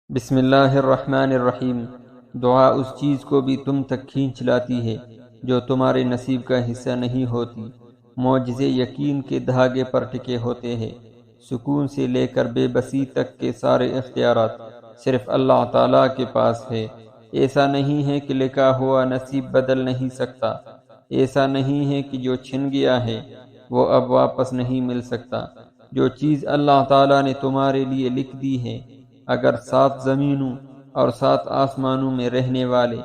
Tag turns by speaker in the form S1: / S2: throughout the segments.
S1: بسم اللہ الرحمن الرحیم۔ دعا اس چیز کو بھی تم تک کھینچ لاتی ہے جو تمہارے نصیب کا حصہ نہیں ہوتی۔ معجزے یقین کے دھاگے پر ٹکے ہوتے ہیں۔ سکون سے لے کر بے بسی تک کے سارے اختیارات صرف اللہ تعالیٰ کے پاس ہے۔ ایسا نہیں ہے کہ لکھا ہوا نصیب بدل نہیں سکتا۔ ایسا نہیں ہے کہ جو چھن گیا ہے وہ اب واپس نہیں مل سکتا۔ جو چیز اللہ تعالیٰ نے تمہارے لیے لکھ دی ہے، اگر 7 زمینوں اور 7 آسمانوں میں رہنے والے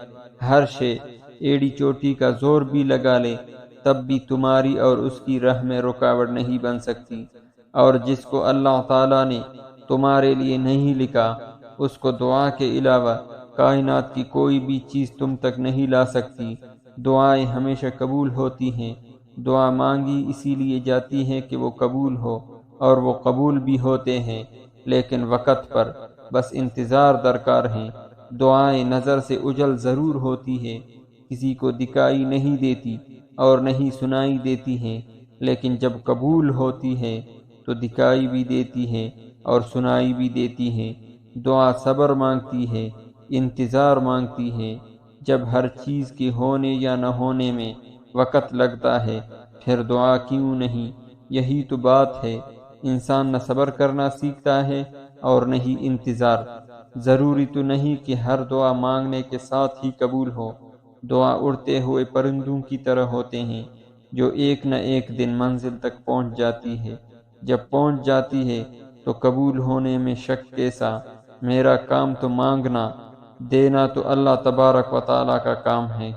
S1: ہر شے ایڑی چوٹی کا زور بھی لگا لے تب بھی تمہاری اور اس کی راہ میں رکاوٹ نہیں بن سکتی۔ اور جس کو اللہ تعالیٰ نے تمہارے لیے نہیں لکھا اس کو دعا کے علاوہ کائنات کی کوئی بھی چیز تم تک نہیں لا سکتی۔ دعائیں ہمیشہ قبول ہوتی ہیں۔ دعا مانگی اسی لیے جاتی ہے کہ وہ قبول ہو، اور وہ قبول بھی ہوتے ہیں، لیکن وقت پر، بس انتظار درکار ہے۔ دعائیں نظر سے اجل ضرور ہوتی ہے، کسی کو دکھائی نہیں دیتی اور نہیں سنائی دیتی ہیں، لیکن جب قبول ہوتی ہے تو دکھائی بھی دیتی ہے اور سنائی بھی دیتی ہے۔ دعا صبر مانگتی ہے، انتظار مانگتی ہے۔ جب ہر چیز کے ہونے یا نہ ہونے میں وقت لگتا ہے پھر دعا کیوں نہیں؟ یہی تو بات ہے۔ انسان نہ صبر کرنا سیکھتا ہے اور نہیں انتظار۔ ضروری تو نہیں کہ ہر دعا مانگنے کے ساتھ ہی قبول ہو۔ دعا اڑتے ہوئے پرندوں کی طرح ہوتے ہیں جو ایک نہ ایک دن منزل تک پہنچ جاتی ہے۔ جب پہنچ جاتی ہے تو قبول ہونے میں شک کیسا؟ میرا کام تو مانگنا، دینا تو اللہ تبارک و تعالیٰ کا کام ہے۔